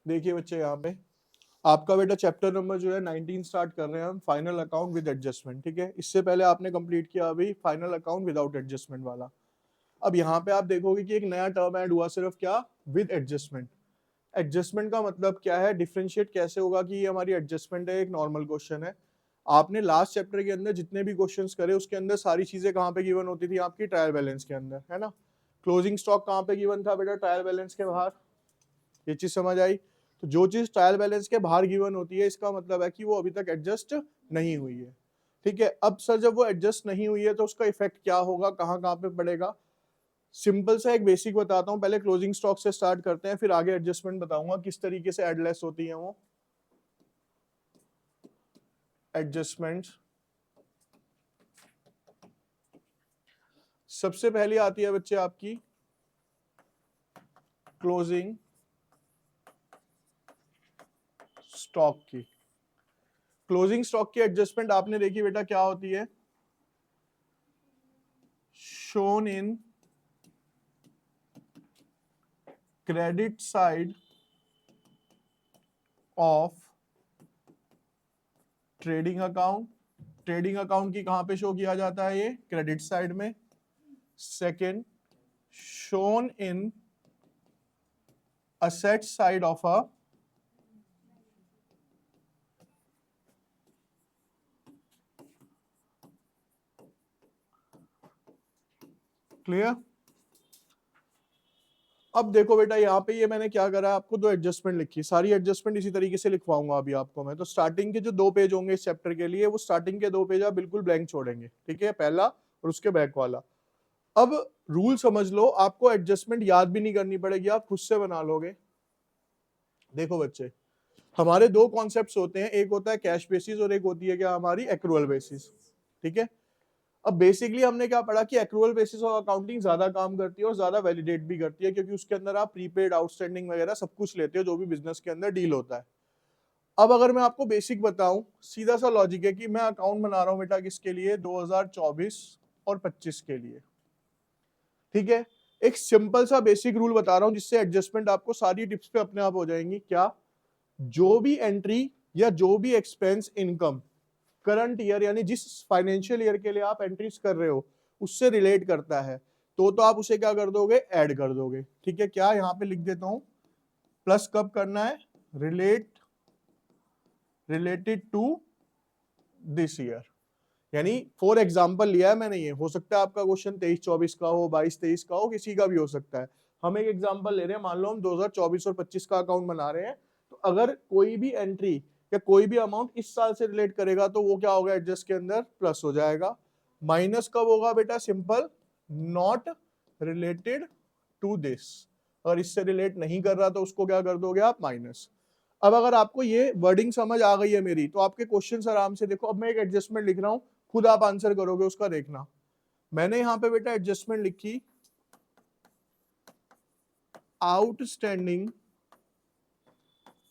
देखिए बच्चे यहाँ पे आपका बेटा चैप्टर नंबर जो है 19 स्टार्ट कर रहे हैं हम, फाइनल अकाउंट विद एडजस्टमेंट। ठीक है, इससे पहले आपने कंप्लीट किया अभी फाइनल अकाउंट विदाउट एडजस्टमेंट वाला। अब यहाँ पे आप देखोगे कि एक नया टर्म ऐड हुआ, सिर्फ क्या, विद एडजस्टमेंट। एडजस्टमेंट का मतलब क्या है, डिफरेंशिएट कैसे होगा कि ये हमारी एडजस्टमेंट है, एक नॉर्मल क्वेश्चन है। आपने लास्ट चैप्टर के अंदर जितने भी क्वेश्चंस करे उसके अंदर सारी चीजें कहाँ पे गिवन होती थी, आपकी ट्रायल बैलेंस के अंदर, है ना। क्लोजिंग स्टॉक कहाँ पे गिवन था बेटा, ट्रायल बैलेंस के बाहर। ये चीज समझ आई। तो जो चीज ट्रायल बैलेंस के बाहर गिवन होती है इसका मतलब है कि वो अभी तक एडजस्ट नहीं हुई है। ठीक है, अब सर जब वो एडजस्ट नहीं हुई है तो उसका इफेक्ट क्या होगा, कहाँ कहाँ पे पड़ेगा। सिंपल सा एक बेसिक बताता हूँ, पहले क्लोजिंग स्टॉक से स्टार्ट करते हैं, फिर आगे एडजस्टमेंट बताऊंगा किस तरीके से एडलेस होती है वो एडजस्टमेंट। सबसे पहले आती है बच्चे आपकी क्लोजिंग स्टॉक की। क्लोजिंग स्टॉक की एडजस्टमेंट आपने देखी बेटा क्या होती है, shown in credit side of trading account. Trading account की कहां पे शो किया जाता है, ये क्रेडिट साइड में। Second, shown in asset side of a clear. अब देखो बेटा यहाँ पे ये मैंने क्या करा है, आपको दो एडजस्टमेंट लिखी, सारी एडजस्टमेंट इसी तरीके से लिखवाऊंगा अभी आपको मैं। तो स्टार्टिंग के जो 2 पेज होंगे इस चैप्टर के लिए, वो स्टार्टिंग के 2 पेज आप बिल्कुल ब्लैंक छोड़ेंगे। ठीक है, पहला और उसके बैक वाला। अब रूल समझ लो, आपको एडजस्टमेंट याद भी नहीं करनी पड़ेगी, आप खुद से बना लोगे। देखो बच्चे, हमारे दो कॉन्सेप्ट्स होते हैं, एक होता है कैश बेसिस और एक होती है क्या, हमारी एक्रूअल बेसिस। ठीक है, अब बेसिकली हमने क्या पढ़ा कि एक्रूअल बेसिस ऑफ अकाउंटिंग ज्यादा काम करती है और ज्यादा वैलिडेट भी करती है, क्योंकि उसके अंदर आप प्रीपेड, आउटस्टैंडिंग वगैरह सब कुछ लेते हो जो भी बिजनेस के अंदर डील होता है। अब अगर मैं आपको बेसिक बताऊं, सीधा सा लॉजिक है कि मैं अकाउंट बना रहा हूं बेटा किसके लिए, 2024 और 25 के लिए। ठीक है, एक सिंपल सा बेसिक रूल बता रहा हूं जिससे एडजस्टमेंट आपको सारी टिप्स पे अपने आप हो जाएंगी। क्या, जो भी एंट्री या जो भी एक्सपेंस इनकम करंट ईयर यानी जिस फाइनेंशियल ईयर के लिए आप एंट्रीज कर रहे हो उससे रिलेट करता है, तो आप उसे क्या कर दोगे, ऐड कर दोगे। ठीक है, क्या यहां पे लिख देता हूं, प्लस कब करना है, रिलेटेड टू दिस ईयर। यानी फॉर एग्जाम्पल लिया है मैंने, ये हो सकता है आपका क्वेश्चन 23-24 का हो, 22-23 का हो, किसी का भी हो सकता है। हम एक एग्जाम्पल ले रहे हैं, मान लो हम 2024 और 25 का अकाउंट बना रहे हैं, तो अगर कोई भी एंट्री या कोई भी अमाउंट इस साल से रिलेट करेगा तो वो क्या होगा, एडजस्ट के अंदर प्लस हो जाएगा। माइनस कब होगा बेटा, simple, not related to this. अगर इससे रिलेट नहीं कर रहा तो उसको क्या कर दोगे आप, माइनस। अब अगर आपको ये वर्डिंग समझ आ गई है मेरी, तो आपके क्वेश्चन आराम से देखो। अब मैं एक एडजस्टमेंट लिख रहा हूं, खुद आप आंसर करोगे उसका, देखना। मैंने यहां पे बेटा एडजस्टमेंट लिखी, आउटस्टैंडिंग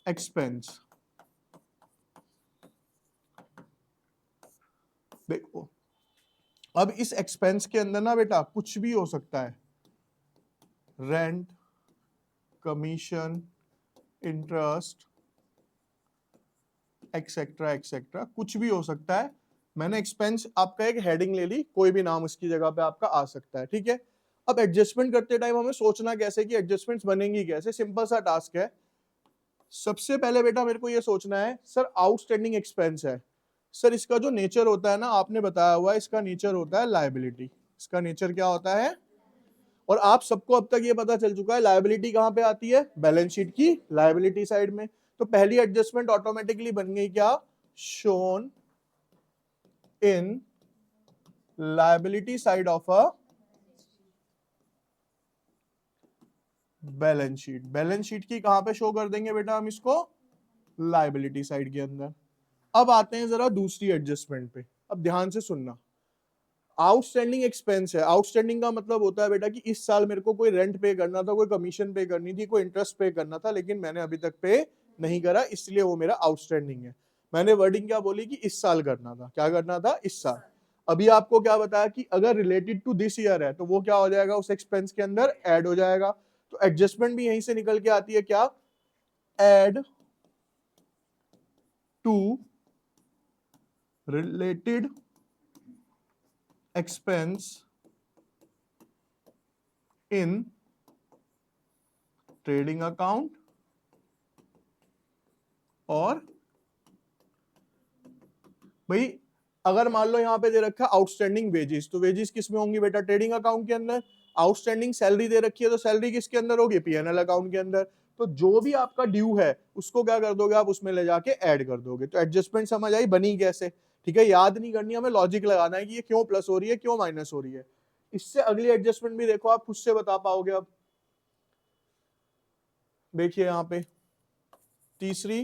एक्सपेंस। देखो, अब इस एक्सपेंस के अंदर ना बेटा कुछ भी हो सकता है, rent, commission, interest, etcetera etcetera, कुछ भी हो सकता है। मैंने एक्सपेंस आपका एक हेडिंग ले ली, कोई भी नाम उसकी जगह पे आपका आ सकता है। ठीक है, अब एडजस्टमेंट करते टाइम हमें सोचना कैसे कि एडजस्टमेंट्स बनेंगी कैसे। सिंपल सा टास्क है, सबसे पहले बेटा मेरे को ये सोचना है, सर आउटस्टैंडिंग एक्सपेंस है, सर इसका जो नेचर होता है ना, आपने बताया हुआ है इसका नेचर होता है लायबिलिटी। इसका नेचर क्या होता है, और आप सबको अब तक ये पता चल चुका है लायबिलिटी कहां पे आती है, बैलेंस शीट की लायबिलिटी साइड में। तो पहली एडजस्टमेंट ऑटोमेटिकली बन गई क्या, shown in liability side of a balance sheet. Balance sheet की कहां पे शो कर देंगे बेटा हम इसको, लायबिलिटी साइड के अंदर। अब आते हैं जरा दूसरी एडजस्टमेंट पे, अब ध्यान से सुनना। आउटस्टैंडिंग एक्सपेंस है, आउटस्टैंडिंग का मतलब होता है बेटा कि इस साल मेरे को कोई रेंट पे करना था, कोई कमीशन पे करनी थी, कोई इंटरेस्ट पे करना था, लेकिन मैंने अभी तक पे नहीं करा, इसलिए वो मेरा आउटस्टैंडिंग है। मैंने वर्डिंग क्या बोली कि इस साल करना था, क्या करना था, इस साल। अभी आपको क्या बताया कि अगर रिलेटेड टू दिस ईयर है तो वो क्या हो जाएगा, उस एक्सपेंस के अंदर ऐड हो जाएगा। तो एडजस्टमेंट भी यहीं से निकल के आती है क्या, add to related expense in trading account और भाई अगर मान लो यहां पे दे रखा है आउटस्टैंडिंग वेजेस, तो वेजेस किस में होंगी बेटा? ट्रेडिंग अकाउंट के अंदर। आउटस्टैंडिंग सैलरी दे रखी है तो सैलरी किसके अंदर होगी? पीएनएल अकाउंट के अंदर। तो जो भी आपका ड्यू है उसको क्या कर दोगे आप? उसमें ले जाके ऐड कर दोगे। तो एडजस्टमेंट समझ आई बनी कैसे? ठीक है, याद नहीं करनी, हमें लॉजिक लगाना है कि ये क्यों प्लस हो रही है, क्यों माइनस हो रही है। इससे अगली एडजस्टमेंट भी देखो, आप खुद से बता पाओगे। अब देखिए यहां पे तीसरी,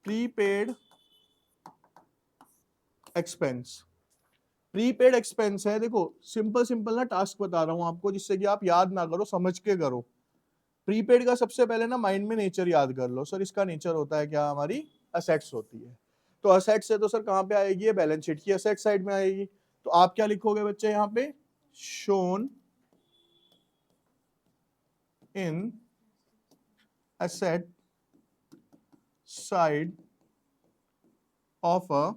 प्रीपेड एक्सपेंस। प्रीपेड एक्सपेंस है, देखो सिंपल सिंपल ना टास्क बता रहा हूं आपको, जिससे कि आप याद ना करो, समझ के करो। प्रीपेड का सबसे पहले ना माइंड में नेचर याद कर लो। सर इसका नेचर होता है क्या? हमारी असेट्स होती है। तो असेट्स है तो सर कहां पे आएगी? ये बैलेंस शीट की असेट साइड में आएगी। तो आप क्या लिखोगे बच्चे यहाँ पे? Shown in asset side of a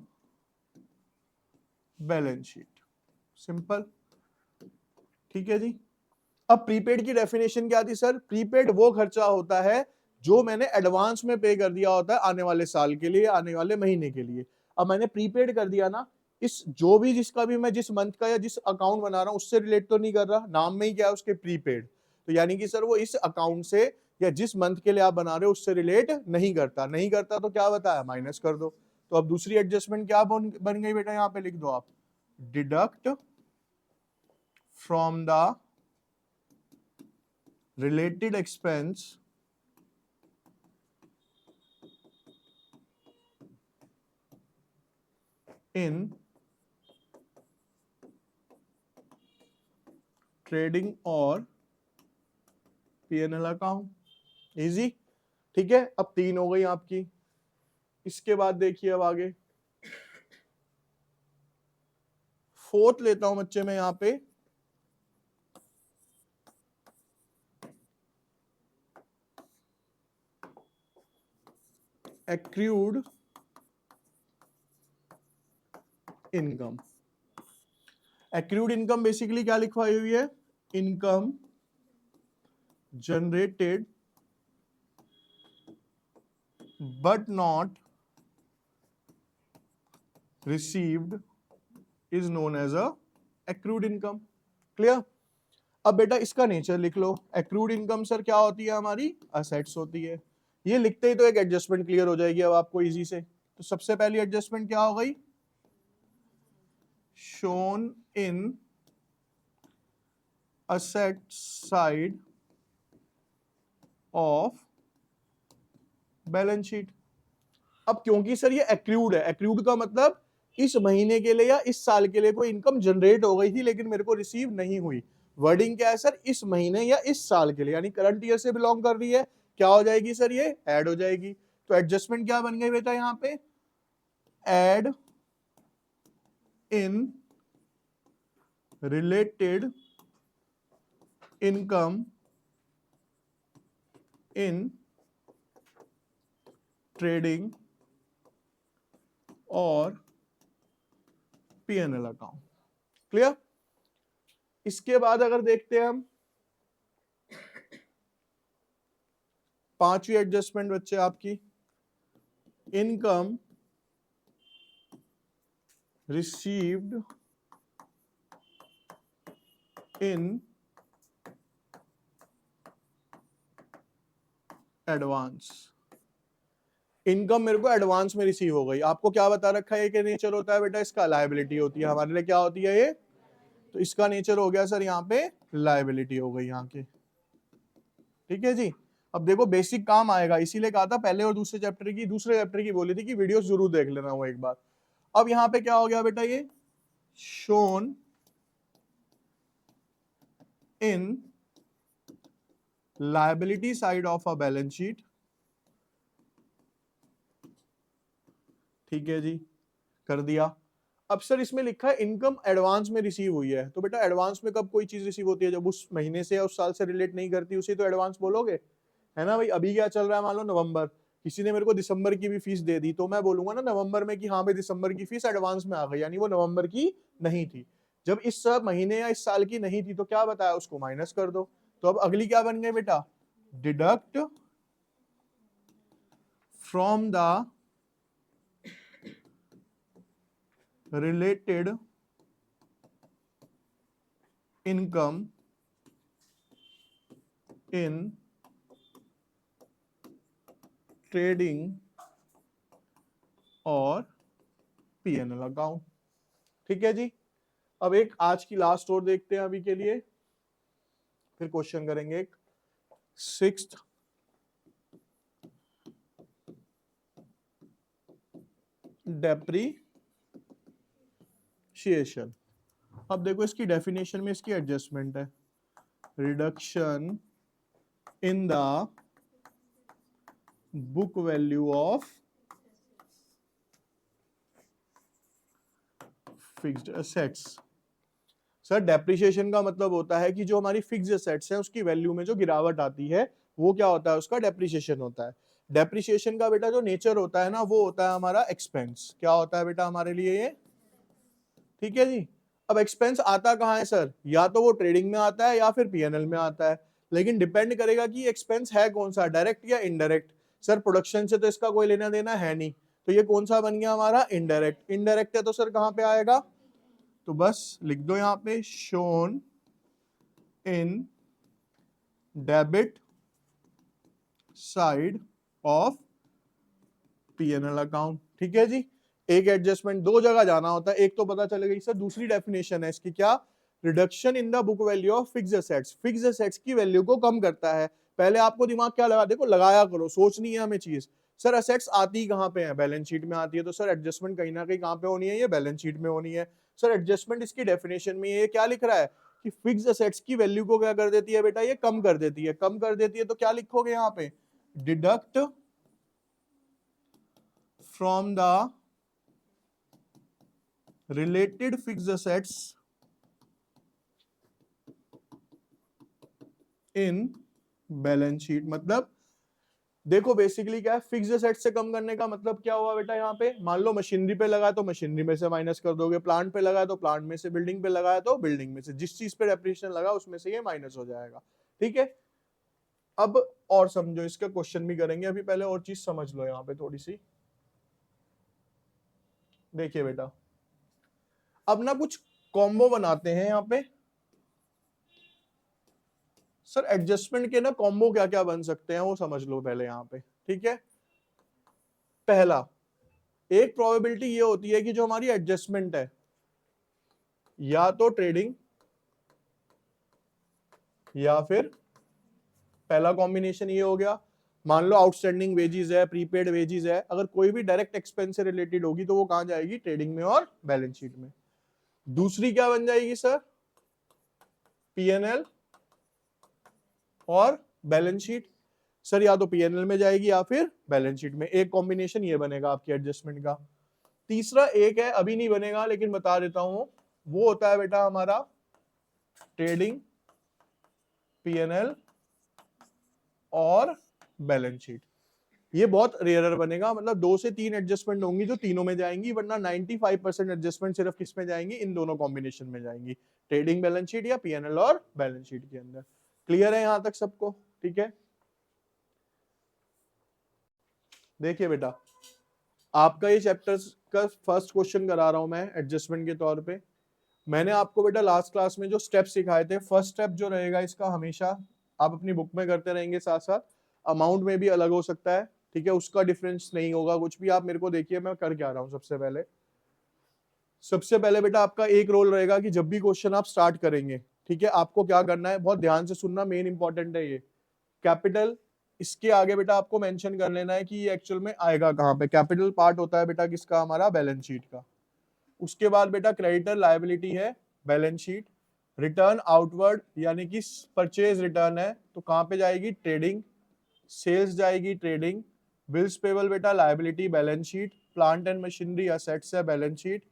balance sheet. Simple, ठीक है जी। अब प्रीपेड की डेफिनेशन क्या थी सर? प्रीपेड वो खर्चा होता है जो मैंने एडवांस में पे कर दिया होता है आने वाले साल के लिए, आने वाले महीने के लिए। अब मैंने प्रीपेड कर दिया ना, इस जो भी जिसका भी मैं जिस मंथ का या जिस अकाउंट बना रहा हूं उससे रिलेट तो नहीं कर रहा, नाम में ही क्या है उसके? प्रीपेड। तो यानी कि सर वो इस अकाउंट से या जिस मंथ के लिए आप बना रहे हो उससे रिलेट नहीं करता। नहीं करता तो क्या बताया? माइनस कर दो। तो अब दूसरी एडजस्टमेंट क्या बन गई बेटा? यहां पे लिख दो आप, deduct from the related expense in trading और पीएनएल अकाउंट। इजी, ठीक है। अब 3 हो गई आपकी। इसके बाद देखिए अब आगे फोर्थ लेता हूं बच्चे मैं यहां पे, accrued income. Accrued income basically क्या लिखवाई हुई है? Income generated but not received is known as a accrued income. Clear? अब बेटा इसका नेचर लिख लो। एक्रूड इनकम सर क्या होती है? हमारी असेट्स होती है। ये लिखते ही तो एक एडजस्टमेंट क्लियर हो जाएगी अब आपको इजी से। तो सबसे पहली एडजस्टमेंट क्या हो गई? Shown in asset side of balance sheet. अब क्योंकि सर ये एक्रूड है, एक्रूड का मतलब इस महीने के लिए या इस साल के लिए कोई इनकम जनरेट हो गई थी लेकिन मेरे को रिसीव नहीं हुई। वर्डिंग क्या है सर? इस महीने या इस साल के लिए, यानी करंट ईयर से बिलोंग कर रही है। क्या हो जाएगी सर? ये ऐड हो जाएगी। तो एडजस्टमेंट क्या बन गई बेटा यहां पे? Add in related income in trading और पीएनएल अकाउंट। क्लियर? इसके बाद अगर देखते हैं हम पांचवी एडजस्टमेंट बच्चे आपकी, income received in advance. Income मेरे को एडवांस में रिसीव हो गई। आपको क्या बता रखा है कि नेचर होता है बेटा? इसका लायबिलिटी होती है। हमारे लिए क्या होती है ये? तो इसका नेचर हो गया सर यहाँ पे लायबिलिटी हो गई यहाँ के। ठीक है जी। अब देखो बेसिक काम आएगा, इसीलिए कहा था पहले और दूसरे चैप्टर की बोली थी कि वीडियो जरूर देख लेना वो एक बार। अब यहाँ पे क्या हो गया बेटा? ये shown in liability side of a balance sheet. ठीक है जी, कर दिया। अब सर इसमें लिखा है इनकम एडवांस में रिसीव हुई है, तो बेटा एडवांस में कब कोई चीज रिसीव होती है, जब उस महीने से या उस साल से रिलेट नहीं करती उसे तो एडवांस बोलोगे, है ना भाई। अभी क्या चल रहा है, मान लो नवंबर, किसी ने मेरे को दिसंबर की भी फीस दे दी, तो मैं बोलूंगा ना नवंबर में कि हाँ भाई दिसंबर की फीस एडवांस में आ गई, यानी वो नवंबर की नहीं थी। जब इस महीने या इस साल की नहीं थी तो क्या बताया, उसको माइनस कर दो। तो अब अगली क्या बन गई बेटा, deduct from the related income in trading और पीएनएल अकाउंट। ठीक है जी। अब एक आज की लास्ट और देखते हैं अभी के लिए, फिर क्वेश्चन करेंगे एक। Sixth depreciation. अब देखो इसकी डेफिनेशन में इसकी एडजस्टमेंट है, reduction in the book value of fixed assets. Sir depreciation का मतलब होता है कि जो हमारी फिक्स्ड एसेट्स हैं उसकी वैल्यू में जो गिरावट आती है वो क्या होता है, उसका डेप्रिसिएशन होता है। डेप्रिसिएशन का बेटा जो नेचर होता है ना वो होता है हमारा एक्सपेंस। क्या होता है बेटा हमारे लिए ये, ठीक है जी। अब एक्सपेंस आता कहाँ है सर, या तो वो ट्रेडिंग में आता है या फिर पीएनएल में आता है, लेकिन डिपेंड करेगा कि एक्सपेंस है कौन सा, डायरेक्ट या इनडायरेक्ट। सर प्रोडक्शन से तो इसका कोई लेना देना है नहीं, तो ये कौन सा बन गया हमारा, इनडायरेक्ट। इनडायरेक्ट है तो सर कहाँ पे आएगा, तो बस लिख दो यहाँ पे shown in debit side of PNL account. ठीक है जी। एक एडजस्टमेंट, दो जगह जाना होता है, एक तो पता चल गई सर, दूसरी डेफिनेशन है इसकी क्या, reduction in the book value of fixed assets. Fixed assets की वैल्यू को कम करता है। पहले आपको दिमाग क्या लगा, देखो लगाया करो, सोचनी है हमें चीज। सर एसेट्स आती कहाँ पे है, बैलेंस शीट में आती है, तो सर एडजस्टमेंट कहीं ना कहीं कहाँ पे होनी है, ये बैलेंस शीट में होनी है। सर एडजस्टमेंट इसकी डेफिनेशन में ये क्या लिख रहा है कि फिक्स्ड एसेट्स की वैल्यू को क्या कर देती है बेटा, ये कम कर देती है। कम कर देती है तो क्या लिखोगे यहाँ पे, deduct from the related fixed assets in balance sheet. मतलब देखो बेसिकली क्या है, फिक्स्ड एसेट से कम करने का मतलब क्या हुआ बेटा, यहाँ पे मान लो मशीनरी पे लगा तो मशीनरी में से माइनस कर दोगे, प्लांट पे लगा तो प्लांट में से, बिल्डिंग पे लगाया तो बिल्डिंग में से, जिस चीज पे डेप्रिसिएशन लगा उसमें से ये माइनस हो जाएगा। ठीक है। अब और समझो, इसका क्वेश्चन भी करेंगे, अभी पहले और चीज समझ लो यहाँ पे थोड़ी सी। देखिए बेटा अब ना कुछ कॉम्बो बनाते हैं यहाँ पे। सर एडजस्टमेंट के ना कॉम्बो क्या क्या बन सकते हैं वो समझ लो पहले यहाँ पे। ठीक है। पहला, एक प्रोबेबिलिटी ये होती है कि जो हमारी एडजस्टमेंट है या तो ट्रेडिंग या फिर, पहला कॉम्बिनेशन ये हो गया, मान लो आउटस्टैंडिंग वेजेस है, प्रीपेड वेजेस है, अगर कोई भी डायरेक्ट एक्सपेंस से रिलेटेड होगी तो वो कहां जाएगी, ट्रेडिंग में और बैलेंस शीट में। दूसरी क्या बन जाएगी सर, पीएनएल और बैलेंस शीट। सर या तो पीएनएल में जाएगी या फिर बैलेंस शीट में, एक कॉम्बिनेशन ये बनेगा आपकी एडजस्टमेंट का। तीसरा एक है, अभी नहीं बनेगा लेकिन बता देता हूं, वो होता है बेटा हमारा ट्रेडिंग, पीएनएल और बैलेंस शीट। ये बहुत रेयरर बनेगा, मतलब 2 से 3 एडजस्टमेंट होंगी जो तीनों में जाएंगी, वरना 95% एडजस्टमेंट सिर्फ किस में जाएंगी, इन दोनों कॉम्बिनेशन में जाएंगी, ट्रेडिंग बैलेंस शीट या पीएनएल और बैलेंस शीट के अंदर। क्लियर है यहां तक सबको, ठीक है। देखिए बेटा आपका ये चैप्टर का फर्स्ट क्वेश्चन करा रहा हूं मैं एडजस्टमेंट के तौर पे। मैंने आपको बेटा लास्ट क्लास में जो स्टेप सिखाए थे, फर्स्ट स्टेप जो रहेगा इसका हमेशा आप अपनी बुक में करते रहेंगे, साथ साथ अमाउंट में भी अलग हो सकता है, ठीक है, उसका डिफरेंस नहीं होगा कुछ भी। आप मेरे को देखिए मैं कर क्या रहा हूं। सबसे पहले बेटा आपका एक रोल रहेगा कि जब भी क्वेश्चन आप स्टार्ट करेंगे, ठीक है, आपको क्या करना है, बहुत ध्यान से सुनना, मेन इंपॉर्टेंट है ये, कैपिटल इसके आगे बेटा आपको मेंशन कर लेना है कि ये एक्चुअल में आएगा कहां पे। कैपिटल पार्ट होता है बेटा किसका, हमारा बैलेंस शीट का। उसके बाद बेटा क्रेडिटर लायबिलिटी है बैलेंस शीट। रिटर्न आउटवर्ड यानी कि परचेज रिटर्न है तो कहां पे जाएगी, ट्रेडिंग। सेल्स जाएगी ट्रेडिंग। बिल्स पेबल बेटा liability balance sheet. Plant and machinery assets है balance sheet.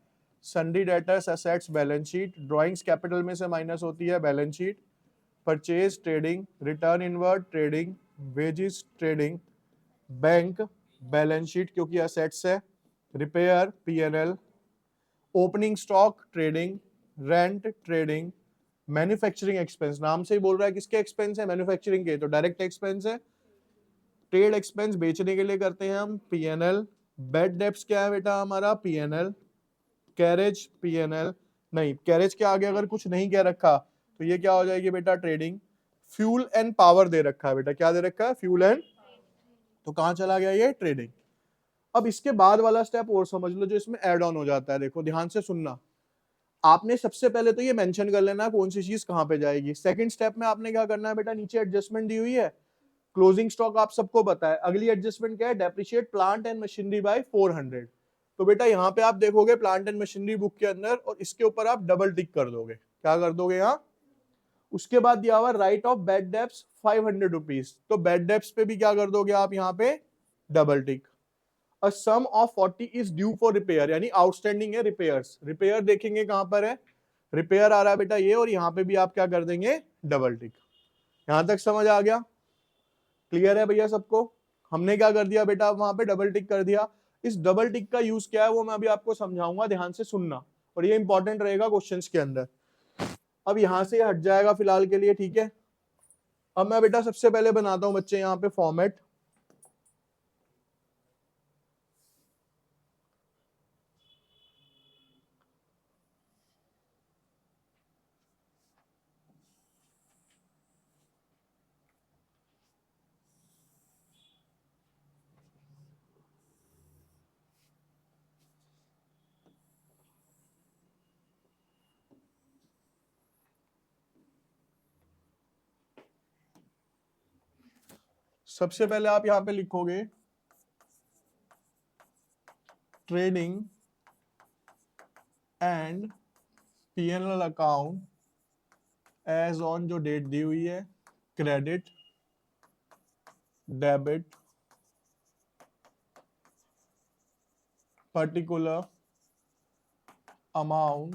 Sundry debtors assets balance sheet, drawings capital में से माइनस होती है balance sheet, purchase trading, return inward trading, wages trading, bank balance sheet क्योंकि assets है, repair PNL, opening stock trading, rent trading, manufacturing expense, नाम से ही बोल रहा है किसके एक्सपेंस है, मैन्युफैक्चरिंग के, तो डायरेक्ट एक्सपेंस है, ट्रेड एक्सपेंस बेचने के लिए करते हैं हम पीएनएल, बेड डेब्ट्स क्या है बेटा हमारा पीएनएल, कैरेज पीएनएल, नहीं कैरेज के आगे अगर कुछ नहीं कह रखा तो ये क्या हो जाएगी बेटा ट्रेडिंग, फ्यूल एंड पावर दे रखा है बेटा, क्या दे रखा है फ्यूल एंड, तो कहां चला गया ये ट्रेडिंग। अब इसके बाद वाला स्टेप और समझ लो जो इसमें ऐड ऑन हो जाता है, देखो ध्यान से सुनना, आपने सबसे पहले तो ये मेंशन कर लेना कौन सी चीज कहां पे जाएगी। सेकंड स्टेप में आपने क्या करना है बेटा, नीचे एडजस्टमेंट दी हुई है, क्लोजिंग स्टॉक आप सबको पता है, अगली एडजस्टमेंट क्या है, depreciate plant and machinery by 400। तो बेटा यहाँ पे आप देखोगे प्लांट एंड मशीनरी बुक के अंदर और इसके ऊपर आप डबल टिक कर दोगे, क्या कर दोगे यहाँ। उसके बाद दिया हुआ write off bad debts 500 rupees, तो बैड डेब्ट्स पे भी क्या कर दोगे आप यहाँ पे double tick. A sum of 40 is due for repair, यानी आउटस्टैंडिंग है रिपेयर्स, रिपेयर देखेंगे कहां पर है, रिपेयर आ रहा है बेटा ये, और यहाँ पे भी आप क्या कर देंगे डबल टिक। यहां तक समझ आ गया, क्लियर है भैया सबको। हमने क्या कर दिया बेटा, वहां पे डबल टिक कर दिया। इस डबल टिक का यूज क्या है वो मैं अभी आपको समझाऊंगा, ध्यान से सुनना, और ये इंपॉर्टेंट रहेगा क्वेश्चंस के अंदर। अब यहां से हट जाएगा फिलहाल के लिए, ठीक है। अब मैं बेटा सबसे पहले बनाता हूं बच्चे यहाँ पे फॉर्मेट, सबसे पहले आप यहां पे लिखोगे trading and PNL account as on, जो डेट दी हुई है, credit debit particular amount,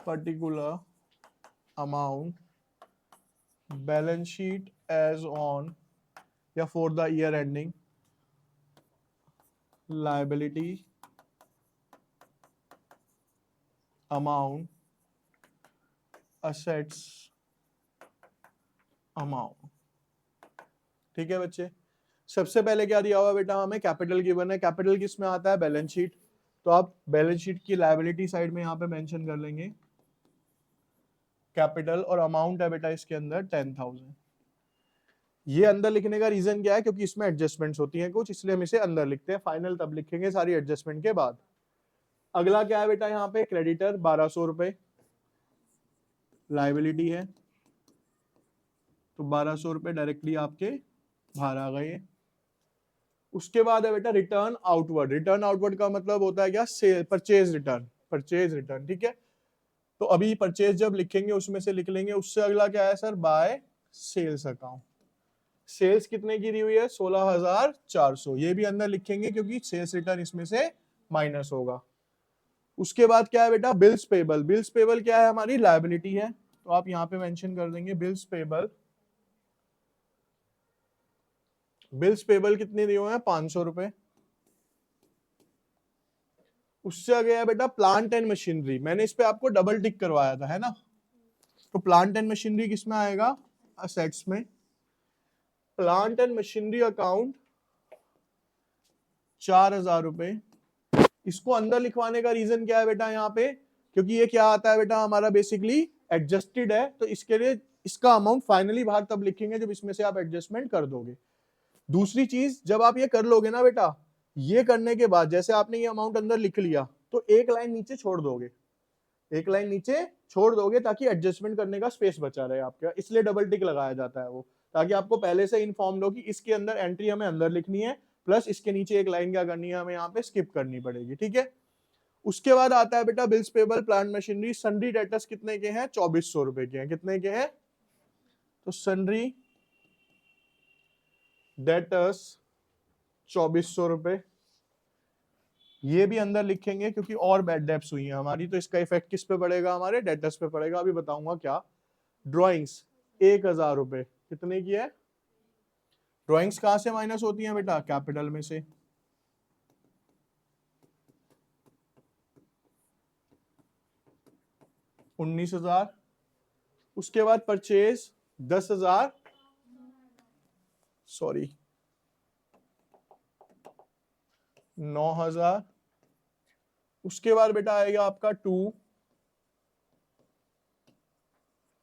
particular amount, balance sheet as on या for the year ending, liability amount, assets amount. ठीक है बच्चे, सबसे पहले क्या दिया हुआ बेटा हमें, कैपिटल गिवन है, कैपिटल किस में आता है बैलेंस शीट, तो आप बैलेंस शीट की लायबिलिटी साइड में यहाँ पे मेंशन कर लेंगे कैपिटल, और अमाउंट है बेटा इसके अंदर 10,000। ये अंदर लिखने का रीजन क्या है, क्योंकि इसमें एडजस्टमेंट्स होती हैं कुछ, इसलिए हम इसे अंदर लिखते हैं, फाइनल तब लिखेंगे सारी एडजस्टमेंट के बाद। अगला क्या है बेटा यहाँ पे, क्रेडिटर 1200 रुपए लायबिलिटी है, तो 1200 रुपए डायरेक्टली आपके बाहर आ गए। उसके बाद है बेटा रिटर्न आउटवर्ड, रिटर्न आउटवर्ड का मतलब होता है क्या, cell purchase return, purchase return, ठीक है। तो अभी परचेज जब लिखेंगे उसमें से लिख लेंगे, उससे अगला क्या है sir, by sales account, sales कितने की दी हुई है 16,400, ये भी अंदर लिखेंगे क्योंकि सेल्स रिटर्न इसमें से माइनस होगा। उसके बाद क्या है बेटा, बिल्स पेबल, बिल्स पेबल क्या है हमारी लायबिलिटी है, तो आप यहाँ पे मेंशन कर देंगे बिल्स पेबल, बिल्स पेबल कितने दिए हुए हैं 500 रुपए। उससे आगे है बेटा प्लांट एंड मशीनरी, मैंने इस पे आपको डबल टिक करवाया था है ना, तो प्लांट एंड मशीनरी किस में आएगा, असेट्स में, प्लांट एंड मशीनरी अकाउंट 4,000 रुपए। इसको अंदर लिखवाने का रीजन क्या है बेटा यहाँ पे, क्योंकि ये क्या आता है बेटा हमारा बेसिकली एडजस्टेड है, तो इसके लिए इसका अमाउंट फाइनली बाहर तब लिखेंगे जब इसमें से आप एडजस्टमेंट कर दोगे। दूसरी चीज, जब आप ये कर लोगे ना बेटा, ये करने के बाद जैसे आपने ये अमाउंट अंदर लिख लिया, तो एक लाइन नीचे छोड़ दोगे, एक लाइन नीचे छोड़ दोगे ताकि एडजस्टमेंट करने का स्पेस बचा रहे आपका, इसलिए डबल टिक लगाया जाता है वो, ताकि आपको पहले से इन्फॉर्म हो कि इसके अंदर एंट्री हमें अंदर लिखनी है, प्लस इसके नीचे एक लाइन क्या करनी है हमें यहाँ पे स्किप करनी पड़ेगी, ठीक है। उसके बाद आता है बेटा bills payable, plant machinery, sundry debtors कितने के हैं 2400 रुपए के हैं, कितने के हैं, तो सन्ड्री डेटर्स 2400 रुपए। ये भी अंदर लिखेंगे क्योंकि और बैड डेब्ट्स हुई हैं हमारी, तो इसका इफेक्ट किस पे पड़ेगा, हमारे डेटर्स पे पड़ेगा। अभी बताऊंगा क्या। ड्राइंग्स 1000 रुपए, कितने की है? ड्राइंग्स कहाँ से माइनस होती हैं बेटा? कैपिटल में से। $19,000। उसके बाद परचेज 10,000, सॉरी 9,000। उसके बाद बेटा आएगा आपका 2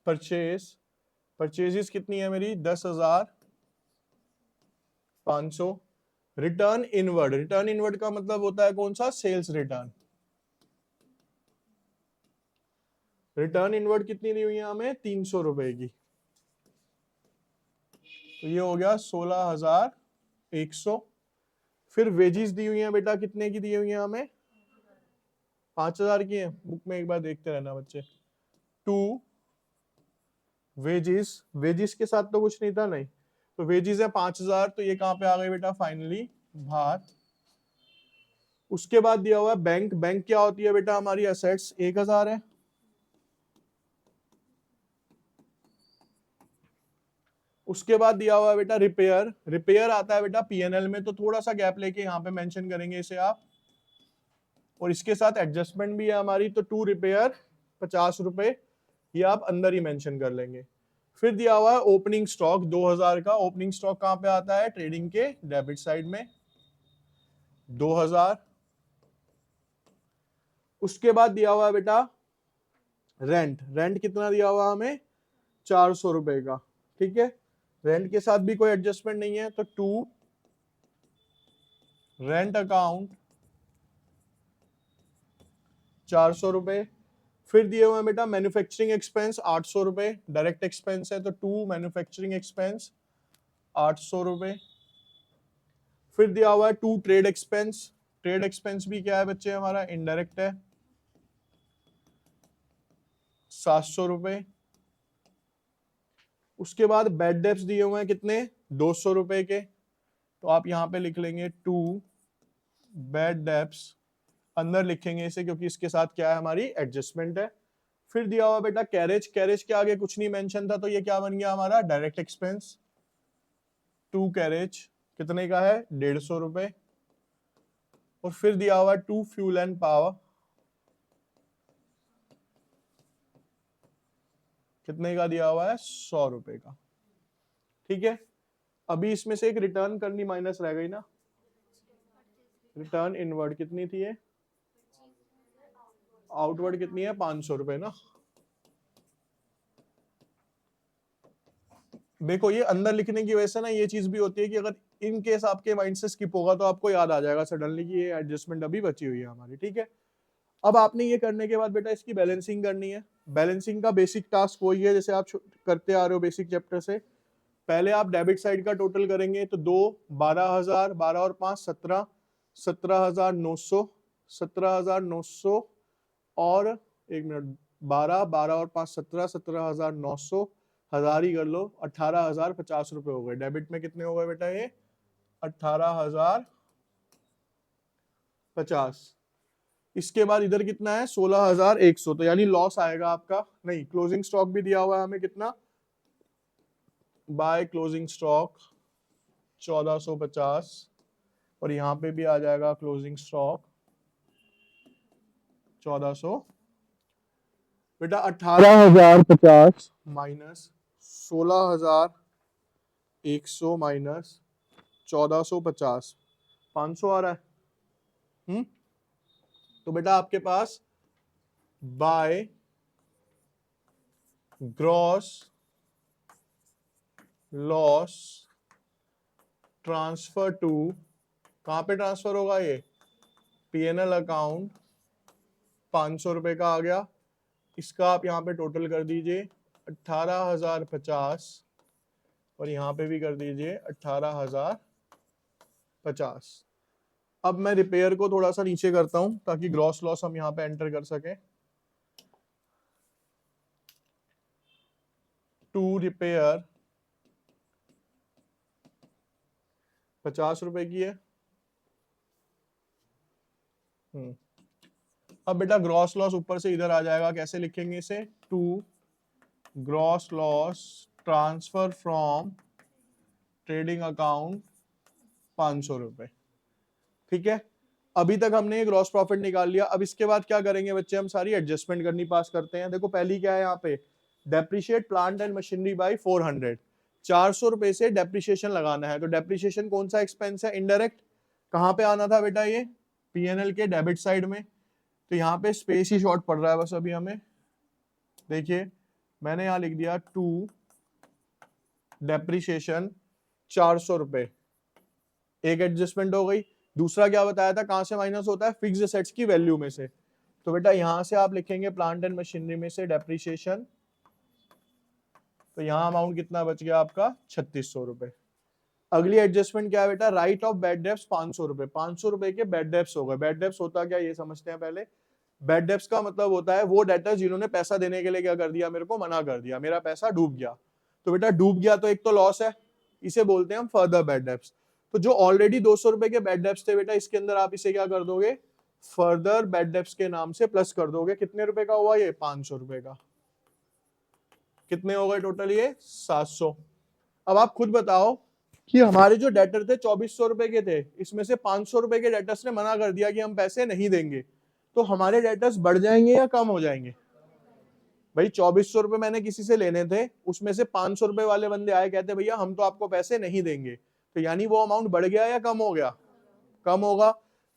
परचेज, परचेजेस कितनी है मेरी? 10,500। रिटर्न इनवर्ड, रिटर्न इनवर्ड का मतलब होता है कौन सा? Sales return. रिटर्न इनवर्ड कितनी दी हुई है हमें? 300 रुपए की। तो ये हो गया 16,100। फिर वेजिस दी हुई है बेटा, कितने की दी हुई है हमें? 5,000 की है। बुक में एक बार देखते रहना बच्चे। 2 वेजिस, वेजिस के साथ तो कुछ नहीं था, नहीं, तो वेजिस है 5,000, तो ये कहां पे आ गए बेटा? फाइनली बाहर। उसके बाद दिया हुआ है बैंक, बैंक क्या होती है बेटा? हमारी असेट्स 1,000 है। उसके बाद दिया हुआ है बेटा रिपेयर, रिपेयर आता है बेटा पीएनएल में, तो थोड़ा सा गैप लेके यहाँ पे मेंशन करेंगे इसे आप। और इसके साथ एडजस्टमेंट भी है हमारी, तो 2 रिपेयर 50 रुपए, ये आप अंदर ही मेंशन कर लेंगे। फिर दिया हुआ है ओपनिंग स्टॉक 2000 का। ओपनिंग स्टॉक कहां पे आता है? ट्रेडिंग के डेबिट साइड में, 2000। उसके बाद दिया हुआ है बेटा रेंट, रेंट कितना दिया हुआ हमें? 400 रुपए का, ठीक है। रेंट के साथ भी कोई एडजस्टमेंट नहीं है, तो 2 रेंट अकाउंट 400 रुपए। फिर दिए हुए हैं बेटा मैन्युफैक्चरिंग एक्सपेंस 800 रुपए, डायरेक्ट एक्सपेंस है, तो 2 मैन्युफैक्चरिंग एक्सपेंस 800 रुपए। फिर दिया हुआ है 2 ट्रेड एक्सपेंस, ट्रेड एक्सपेंस भी क्या है बच्चे? हमारा इनडायरेक्ट है, 700 रुपए। उसके बाद बैड डेब्ट्स दिए हुए हैं कितने? 200 रुपए के, तो आप यहां पे लिख लेंगे 2 बैड डेब्ट्स, अंदर लिखेंगे इसे क्योंकि इसके साथ क्या है? हमारी एडजस्टमेंट है। फिर दिया हुआ बेटा कैरेज, कैरेज के आगे कुछ नहीं मेंशन था, तो ये क्या बन गया हमारा? Direct expense. 2 कैरेज कितने का है? 150 रुपए। और फिर दिया हुआ 2 फ्यूल एंड पावर, कितने का दिया हुआ है? 100 रुपए का, ठीक है। अभी इसमें से एक रिटर्न करनी माइनस रह गई ना, रिटर्न इनवर्ड कितनी थी ये? आउटवर्ड कितनी है? 500 रुपए ना। देखो ये अंदर लिखने की वजह से ना ये चीज भी होती है कि अगर इन केस आपके माइंड से स्किप होगा तो आपको याद आ जाएगा सडनली कि ये एडजस्टमेंट अभी बची हुई है हमारी, ठीक है। अब आपने ये करने के बाद बेटा इसकी बैलेंसिंग करनी है। बैलेंसिंग का बेसिक टास्क वही है जैसे आप करते आ रहे हो बेसिक चैप्टर से। पहले आप डेबिट साइड का टोटल करेंगे, तो 2 12,000, 12 और 5 17, 17,900, 17,900 और एक मिनट, 12 12 और 5 17, 17,900, हजार ही कर लो, 18,050 रुपए हो गए। डेबिट में कितने हो गए बेटा ये? 18,050। इसके बाद इधर कितना है? 16,100, तो यानी लॉस आएगा आपका। नहीं, क्लोजिंग स्टॉक भी दिया हुआ है हमें कितना? बाय क्लोजिंग स्टॉक 1450, और यहां पे भी आ जाएगा क्लोजिंग स्टॉक 1400। बेटा 18,050 माइनस 16,100 माइनस 1450, 500 आ रहा है। तो बेटा आपके पास by gross loss transfer to, कहां पे ट्रांसफर होगा ये? पीएनएल अकाउंट 500 रुपए का आ गया। इसका आप यहां पे टोटल कर दीजिए 18,050, और यहां पे भी कर दीजिए 18,050। अब मैं रिपेयर को थोड़ा सा नीचे करता हूं ताकि ग्रॉस लॉस हम यहां पे एंटर कर सकें। 2 रिपेयर 50 रुपए की है, अब बेटा ग्रॉस लॉस ऊपर से इधर आ जाएगा, कैसे लिखेंगे इसे, to gross loss transfer from trading account 500 रुपए। ठीक है, अभी तक हमने ग्रॉस प्रॉफिट निकाल लिया। अब इसके बाद क्या करेंगे बच्चे, हम सारी एडजस्टमेंट करनी पास करते हैं। देखो पहली क्या है यहाँ पे, depreciate plant and machinery by 400, 400 रुपए से डेप्रिशिएशन लगाना है। तो डेप्रिशिएशन कौन सा एक्सपेंस है, इनडायरेक्ट, कहाँ पे आना था बेटा, ये पीएनएल के डेबिट साइड में। तो यहाँ पे स्पेस ही शॉर्ट पड़ रहा है बस अभी हमें। देखिए मैंने यहाँ लिख दिया टू डेप्रिशिएशन 400 रुपए, एक एडजस्टमेंट हो गई। दूसरा क्या बताया था, कहां से माइनस होता है, फिक्स्ड एसेट्स की वैल्यू में से। तो बेटा यहां से आप लिखेंगे प्लांट एंड मशीनरी में से डेप्रिसिएशन, तो यहां अमाउंट कितना बच गया आपका, 3600 रुपए। अगली एडजस्टमेंट क्या है बेटा, राइट ऑफ बैड डेब्ट्स 500 रुपए, 500 रुपए के बैड डेब्ट्स हो गए। बैड डेब्ट्स होता क्या ये समझते हैं पहले। बैड डेब्ट्स का मतलब होता है वो डेटर्स जिन्होंने पैसा देने के लिए क्या कर दिया, मेरे को मना कर दिया, मेरा पैसा डूब गया। तो बेटा डूब गया तो एक तो लॉस है, इसे बोलते हैं हम फर्दर बैड डेब्ट्स। तो जो ऑलरेडी 200 रुपए के बैड डेब्ट्स थे बेटा, इसके अंदर आप इसे क्या कर दोगे, फर्दर बैड डेब्ट्स के नाम से प्लस कर दोगे। कितने रुपए का हुआ ये, 500 रुपए का। कितने हो गए टोटल ये, 700। अब आप खुद बताओ कि हमारे जो डेटर थे 2400 रुपए के थे, इसमें से 500 रुपए के डेटर्स ने मना कर दिया कि हम पैसे नहीं देंगे, तो हमारे डेटर्स बढ़ जाएंगे या कम हो जाएंगे। भाई 2400 रुपए मैंने किसी से लेने थे, उसमें से 500 रुपए वाले बंदे आए, कहते भैया हम तो आपको पैसे नहीं देंगे, तो यानी वो अमाउंट बढ़ गया या कम हो गया, कम होगा।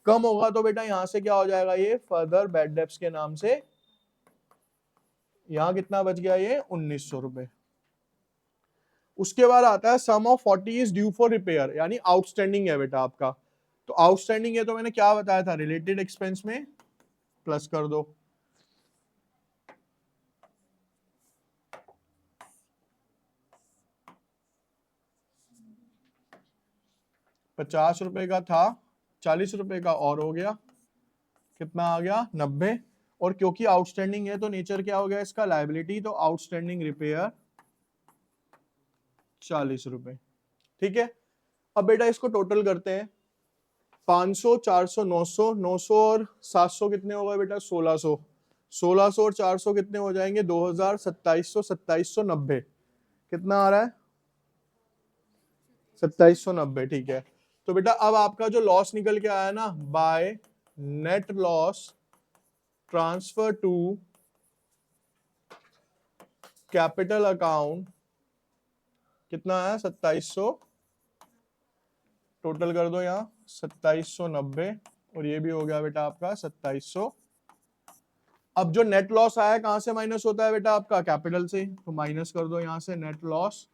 कम होगा तो बेटा यहां से क्या हो जाएगा, ये फर्दर बैड डेब्ट्स के नाम से, यहां कितना बच गया, ये 1900 रुपए। उसके बाद आता है sum of 40 is due for repair, यानी आउटस्टैंडिंग है बेटा आपका। तो आउटस्टैंडिंग है तो मैंने क्या बताया था, रिलेटेड एक्सपेंस में प्लस कर दो। ₹50 का था, 40 रुपए का और हो गया, कितना आ गया, 90। और क्योंकि आउटस्टैंडिंग है तो नेचर क्या हो गया इसका, लायबिलिटी, तो आउटस्टैंडिंग रिपेयर 40 रुपए। ठीक है, अब बेटा इसको टोटल करते हैं, 500, 400, 900, 900 और 700 कितने हो गए बेटा, 1600, 1600 और 400 कितने हो जाएंगे, 2000, 2700, 2790, कितना आ रहा है, 2790। ठीक है, तो बेटा अब आपका जो लॉस निकल के आया ना, by net loss transfer to capital account, कितना है, 2700, टोटल कर दो यहाँ 2790, और ये भी हो गया बेटा आपका 2700। अब जो नेट लॉस आया कहां से माइनस होता है बेटा आपका, कैपिटल से, तो माइनस कर दो यहां से नेट लॉस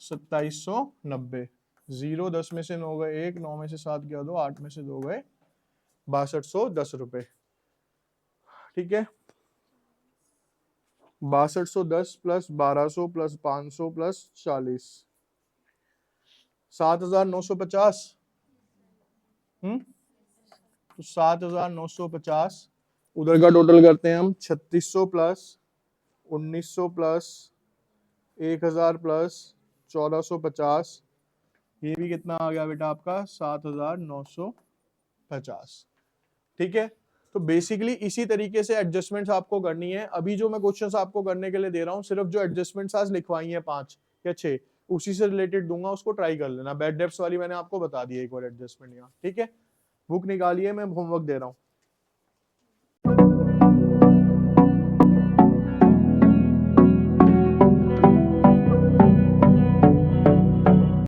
2790। 0 10 में से 9 गए 1, 9 में से 7 गया 2, 8 में से 2 गए 6210 रुपए। ठीक है, 6210 प्लस 1200 प्लस 500 प्लस 40, 7950। तो 7950, उधर का टोटल करते हैं हम, 3600 प्लस 1900 प्लस 1000 प्लस 1450, ये भी कितना आ गया बेटा आपका, 7950। ठीक है, तो बेसिकली इसी तरीके से एडजस्टमेंट्स आपको करनी है। अभी जो मैं क्वेश्चंस आपको करने के लिए दे रहा हूँ, सिर्फ जो एडजस्टमेंट्स आज लिखवाई हैं 5 या 6, उसी से रिलेटेड दूंगा, उसको ट्राई कर लेना। बैड डेब्ट्स वाली मैंने आपको बता दी एक बार एडजस्टमेंट यहाँ। ठीक है, बुक निकालिए, मैं होमवर्क दे रहा हूँ।